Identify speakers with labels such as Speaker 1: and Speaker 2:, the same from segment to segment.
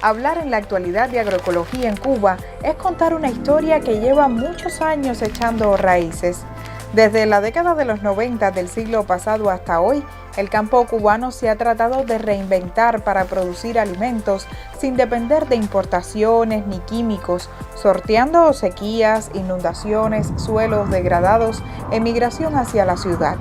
Speaker 1: Hablar en la actualidad de agroecología en Cuba es contar una historia que lleva muchos años echando raíces. Desde la década de los 90 del siglo pasado hasta hoy, el campo cubano se ha tratado de reinventar para producir alimentos sin depender de importaciones ni químicos, sorteando sequías, inundaciones, suelos degradados, emigración hacia la ciudad.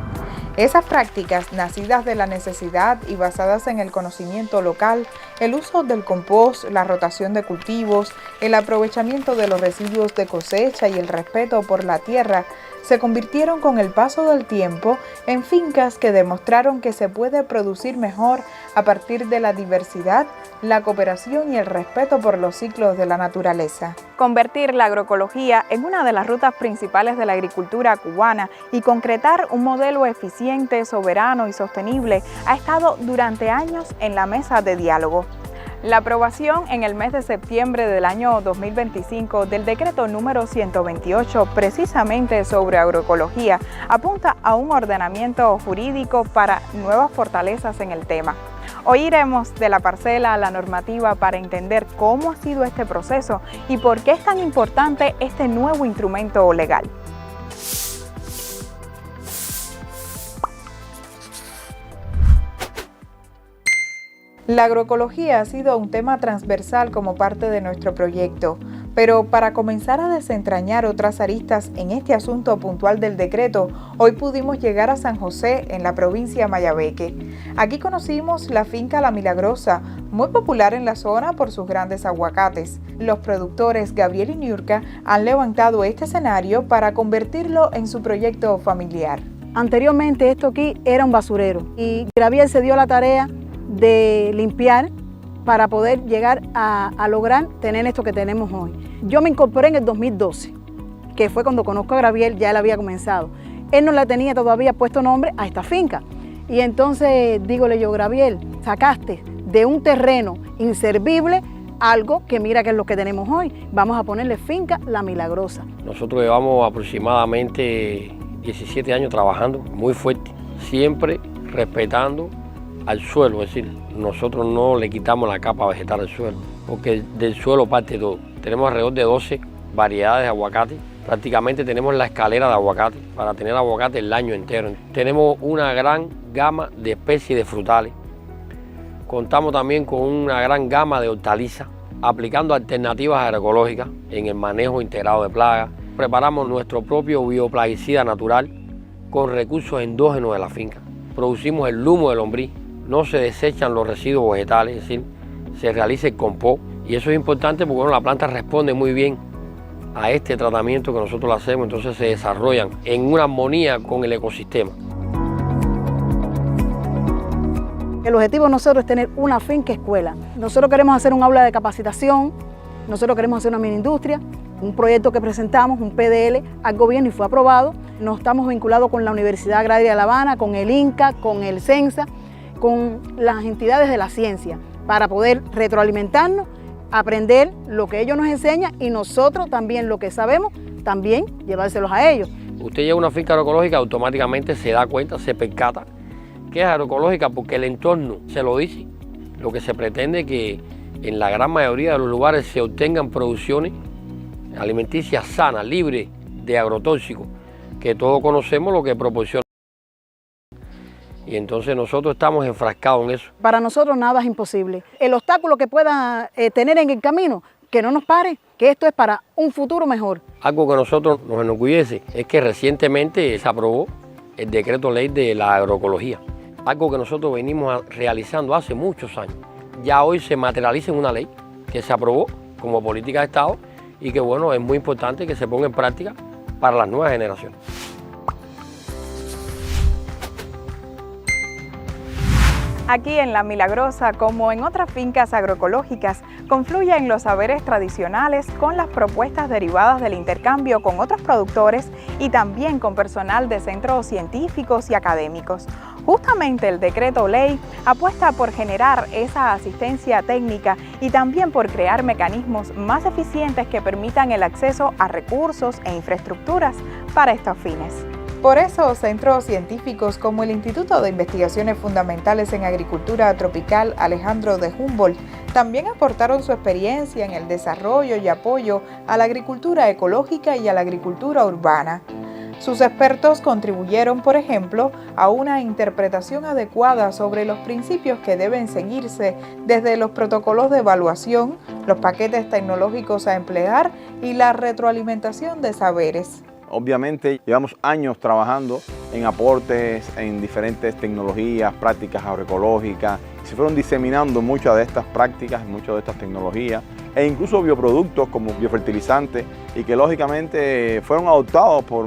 Speaker 1: Esas prácticas, nacidas de la necesidad y basadas en el conocimiento local, el uso del compost, la rotación de cultivos, el aprovechamiento de los residuos de cosecha y el respeto por la tierra, se convirtieron con el paso del tiempo en fincas que demostraron que se puede producir mejor a partir de la diversidad, la cooperación y el respeto por los ciclos de la naturaleza. Convertir la agroecología en una de las rutas principales de la agricultura cubana y concretar un modelo eficiente, soberano y sostenible ha estado durante años en la mesa de diálogo. La aprobación en el mes de septiembre del año 2025 del decreto número 128 precisamente sobre agroecología apunta a un ordenamiento jurídico para nuevas fortalezas en el tema. Hoy iremos de la parcela a la normativa para entender cómo ha sido este proceso y por qué es tan importante este nuevo instrumento legal. La agroecología ha sido un tema transversal como parte de nuestro proyecto, pero para comenzar a desentrañar otras aristas en este asunto puntual del decreto, hoy pudimos llegar a San José, en la provincia de Mayabeque. Aquí conocimos la finca La Milagrosa, muy popular en la zona por sus grandes aguacates. Los productores Gabriel y Niurka han levantado este escenario para convertirlo en su proyecto familiar.
Speaker 2: Anteriormente esto aquí era un basurero y Gabriel se dio la tarea de limpiar para poder llegar a lograr tener esto que tenemos hoy. Yo me incorporé en el 2012, que fue cuando conozco a Gabriel, ya él había comenzado. Él no le tenía todavía puesto nombre a esta finca. Y entonces dígole yo, Gabriel, sacaste de un terreno inservible algo que mira que es lo que tenemos hoy. Vamos a ponerle finca La Milagrosa.
Speaker 3: Nosotros llevamos aproximadamente 17 años trabajando muy fuerte, siempre respetando al suelo, es decir, nosotros no le quitamos la capa vegetal al suelo, porque del suelo parte todo. Tenemos alrededor de 12 variedades de aguacate, prácticamente tenemos la escalera de aguacate para tener aguacate el año entero. Tenemos una gran gama de especies de frutales, contamos también con una gran gama de hortalizas, aplicando alternativas agroecológicas en el manejo integrado de plagas. Preparamos nuestro propio bioplaguicida natural con recursos endógenos de la finca. Producimos el humo de lombriz. No se desechan los residuos vegetales, es decir, se realiza el compost. Y eso es importante porque bueno, la planta responde muy bien a este tratamiento que nosotros le hacemos, entonces se desarrollan en una armonía con el ecosistema.
Speaker 2: El objetivo de nosotros es tener una finca escuela. Nosotros queremos hacer un aula de capacitación, nosotros queremos hacer una mini industria, un proyecto que presentamos, un PDL al gobierno y fue aprobado. Nos estamos vinculados con la Universidad Agraria de La Habana, con el INCA, con el CENSA, con las entidades de la ciencia, para poder retroalimentarnos, aprender lo que ellos nos enseñan y nosotros también lo que sabemos, también llevárselos a ellos.
Speaker 3: Usted llega a una finca agroecológica, automáticamente se da cuenta, se percata que es agroecológica porque el entorno se lo dice. Lo que se pretende es que en la gran mayoría de los lugares se obtengan producciones alimenticias sanas, libres de agrotóxicos, que todos conocemos lo que proporciona. Y entonces nosotros estamos enfrascados en eso.
Speaker 2: Para nosotros nada es imposible. El obstáculo que pueda tener en el camino, que no nos pare, que esto es para un futuro mejor.
Speaker 3: Algo que a nosotros nos enorgullece es que recientemente se aprobó el decreto ley de la agroecología. Algo que nosotros venimos realizando hace muchos años. Ya hoy se materializa en una ley que se aprobó como política de Estado y que bueno, es muy importante que se ponga en práctica para las nuevas generaciones.
Speaker 1: Aquí en La Milagrosa, como en otras fincas agroecológicas, confluyen los saberes tradicionales con las propuestas derivadas del intercambio con otros productores y también con personal de centros científicos y académicos. Justamente el decreto ley apuesta por generar esa asistencia técnica y también por crear mecanismos más eficientes que permitan el acceso a recursos e infraestructuras para estos fines. Por eso, centros científicos como el Instituto de Investigaciones Fundamentales en Agricultura Tropical Alejandro de Humboldt También aportaron su experiencia en el desarrollo y apoyo a la agricultura ecológica y a la agricultura urbana. Sus expertos contribuyeron, por ejemplo, a una interpretación adecuada sobre los principios que deben seguirse desde los protocolos de evaluación, los paquetes tecnológicos a emplear y la retroalimentación de saberes.
Speaker 4: Obviamente llevamos años trabajando en aportes en diferentes tecnologías, prácticas agroecológicas. Se fueron diseminando muchas de estas prácticas, muchas de estas tecnologías e incluso bioproductos como biofertilizantes y que lógicamente fueron adoptados por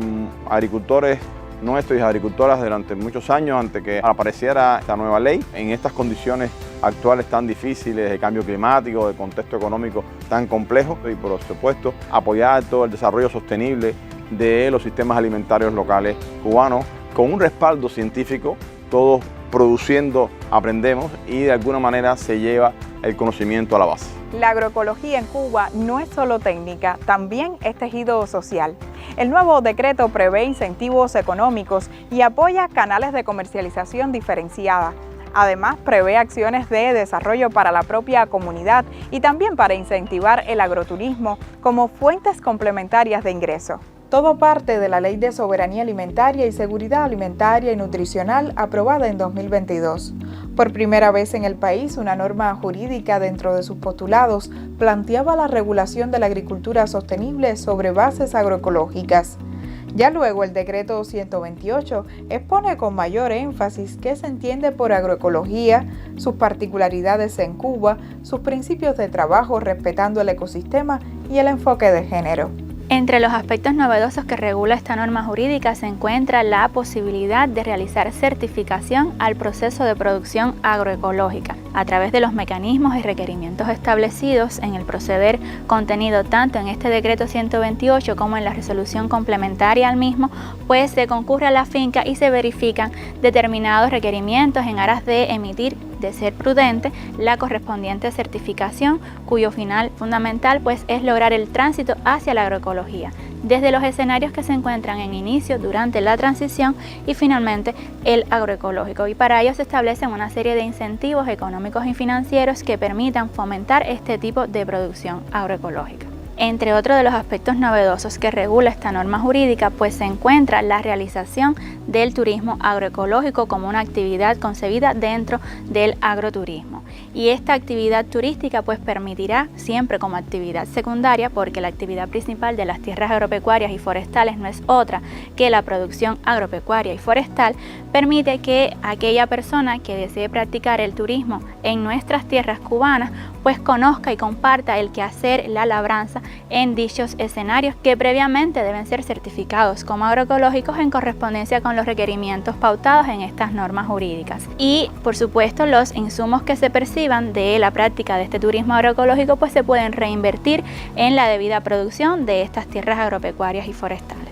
Speaker 4: agricultores nuestros y agricultoras durante muchos años antes que apareciera esta nueva ley. En estas condiciones actuales tan difíciles de cambio climático, de contexto económico tan complejo y por supuesto apoyar todo el desarrollo sostenible de los sistemas alimentarios locales cubanos con un respaldo científico, todos produciendo aprendemos y de alguna manera se lleva el conocimiento a la base.
Speaker 1: La agroecología en Cuba no es solo técnica, también es tejido social. El nuevo decreto prevé incentivos económicos y apoya canales de comercialización diferenciada. Además, prevé acciones de desarrollo para la propia comunidad y también para incentivar el agroturismo como fuentes complementarias de ingreso. Todo parte de la Ley de Soberanía Alimentaria y Seguridad Alimentaria y Nutricional aprobada en 2022. Por primera vez en el país, una norma jurídica dentro de sus postulados planteaba la regulación de la agricultura sostenible sobre bases agroecológicas. Ya luego el decreto 128 expone con mayor énfasis qué se entiende por agroecología, sus particularidades en Cuba, sus principios de trabajo respetando el ecosistema y el enfoque de género.
Speaker 5: Entre los aspectos novedosos que regula esta norma jurídica se encuentra la posibilidad de realizar certificación al proceso de producción agroecológica a través de los mecanismos y requerimientos establecidos en el proceder contenido tanto en este decreto 128 como en la resolución complementaria al mismo, pues se concurre a la finca y se verifican determinados requerimientos en aras de emitir, de ser prudente, la correspondiente certificación, cuyo final fundamental pues es lograr el tránsito hacia la agroecología, desde los escenarios que se encuentran en inicio, durante la transición y finalmente el agroecológico. Y para ello se establecen una serie de incentivos económicos y financieros que permitan fomentar este tipo de producción agroecológica. Entre otros de los aspectos novedosos que regula esta norma jurídica, pues se encuentra la realización del turismo agroecológico como una actividad concebida dentro del agroturismo. Y esta actividad turística pues permitirá siempre como actividad secundaria, porque la actividad principal de las tierras agropecuarias y forestales no es otra que la producción agropecuaria y forestal, permite que aquella persona que desee practicar el turismo en nuestras tierras cubanas pues conozca y comparta el quehacer, la labranza en dichos escenarios que previamente deben ser certificados como agroecológicos en correspondencia con los requerimientos pautados en estas normas jurídicas. Y por supuesto los insumos que se perciban de la práctica de este turismo agroecológico pues se pueden reinvertir en la debida producción de estas tierras agropecuarias y forestales.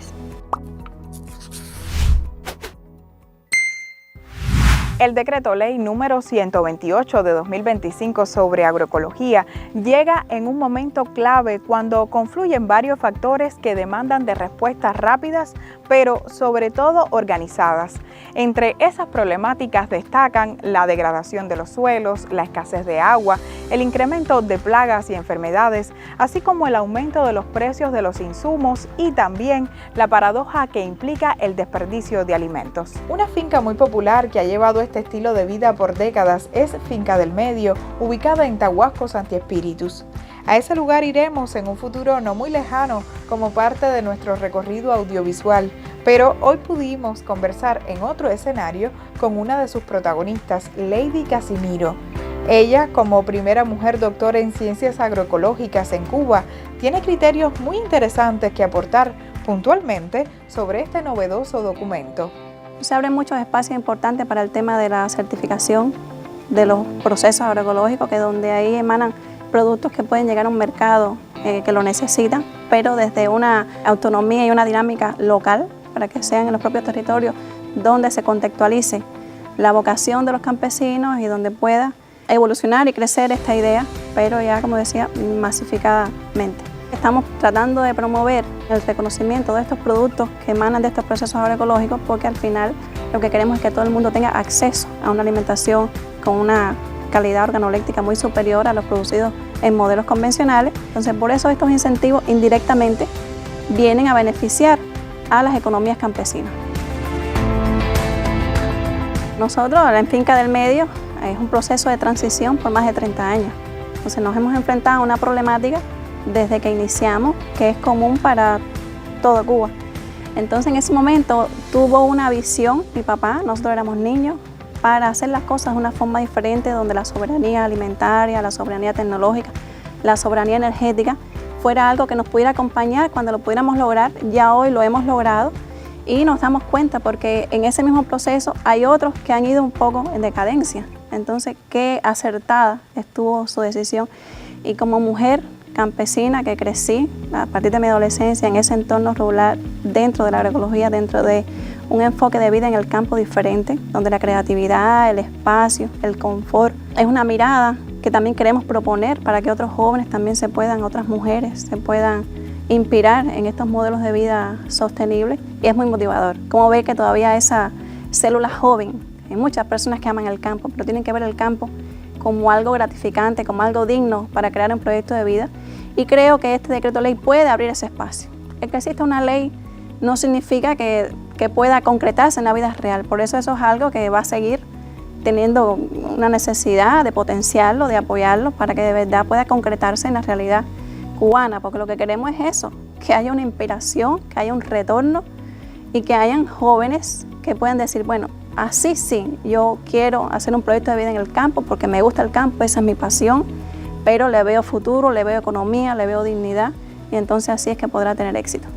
Speaker 1: El decreto ley número 128 de 2025 sobre agroecología llega en un momento clave cuando confluyen varios factores que demandan de respuestas rápidas, pero sobre todo organizadas. Entre esas problemáticas destacan la degradación de los suelos, la escasez de agua, el incremento de plagas y enfermedades, así como el aumento de los precios de los insumos y también la paradoja que implica el desperdicio de alimentos. Una finca muy popular que ha llevado este estilo de vida por décadas es Finca del Medio, ubicada en Tahuasco, Santi Espíritus. A ese lugar iremos en un futuro no muy lejano como parte de nuestro recorrido audiovisual, pero hoy pudimos conversar en otro escenario con una de sus protagonistas, Lady Casimiro. Ella, como primera mujer doctora en ciencias agroecológicas en Cuba, tiene criterios muy interesantes que aportar puntualmente sobre este novedoso documento.
Speaker 6: Se abren muchos espacios importantes para el tema de la certificación de los procesos agroecológicos, que donde ahí emanan productos que pueden llegar a un mercado que lo necesitan, pero desde una autonomía y una dinámica local, para que sean en los propios territorios donde se contextualice la vocación de los campesinos y donde pueda evolucionar y crecer esta idea, pero ya, como decía, masificadamente. Estamos tratando de promover el reconocimiento de estos productos que emanan de estos procesos agroecológicos, porque al final lo que queremos es que todo el mundo tenga acceso a una alimentación con una calidad organoléptica muy superior a los producidos en modelos convencionales. Entonces, por eso estos incentivos indirectamente vienen a beneficiar a las economías campesinas. Nosotros, en Finca del Medio, es un proceso de transición por más de 30 años. Entonces, nos hemos enfrentado a una problemática desde que iniciamos, que es común para toda Cuba. Entonces, en ese momento tuvo una visión, mi papá, nosotros éramos niños, para hacer las cosas de una forma diferente, donde la soberanía alimentaria, la soberanía tecnológica, la soberanía energética fuera algo que nos pudiera acompañar cuando lo pudiéramos lograr. Ya hoy lo hemos logrado y nos damos cuenta porque en ese mismo proceso hay otros que han ido un poco en decadencia. Entonces, qué acertada estuvo su decisión. Y como mujer campesina que crecí a partir de mi adolescencia en ese entorno rural, dentro de la agroecología, dentro de un enfoque de vida en el campo diferente, donde la creatividad, el espacio, el confort, es una mirada que también queremos proponer para que otros jóvenes también se puedan, otras mujeres se puedan inspirar en estos modelos de vida sostenibles, y es muy motivador. Como ve que todavía esa célula joven, hay muchas personas que aman el campo, pero tienen que ver el campo como algo gratificante, como algo digno para crear un proyecto de vida, y creo que este decreto ley puede abrir ese espacio. El que exista una ley no significa que pueda concretarse en la vida real, por eso es algo que va a seguir teniendo una necesidad de potenciarlo, de apoyarlo, para que de verdad pueda concretarse en la realidad cubana, porque lo que queremos es eso, que haya una inspiración, que haya un retorno y que hayan jóvenes que puedan decir, bueno, así sí, yo quiero hacer un proyecto de vida en el campo porque me gusta el campo, esa es mi pasión, pero le veo futuro, le veo economía, le veo dignidad, y entonces así es que podrá tener éxito.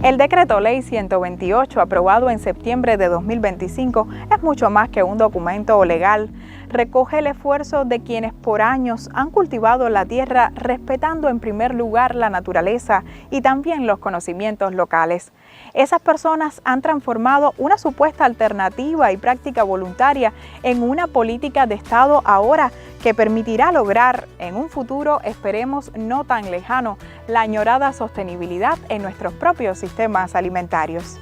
Speaker 1: El Decreto Ley 128, aprobado en septiembre de 2025, es mucho más que un documento legal. Recoge el esfuerzo de quienes por años han cultivado la tierra respetando en primer lugar la naturaleza y también los conocimientos locales. Esas personas han transformado una supuesta alternativa y práctica voluntaria en una política de Estado ahora que permitirá lograr en un futuro, esperemos no tan lejano, la añorada sostenibilidad en nuestros propios sistemas alimentarios.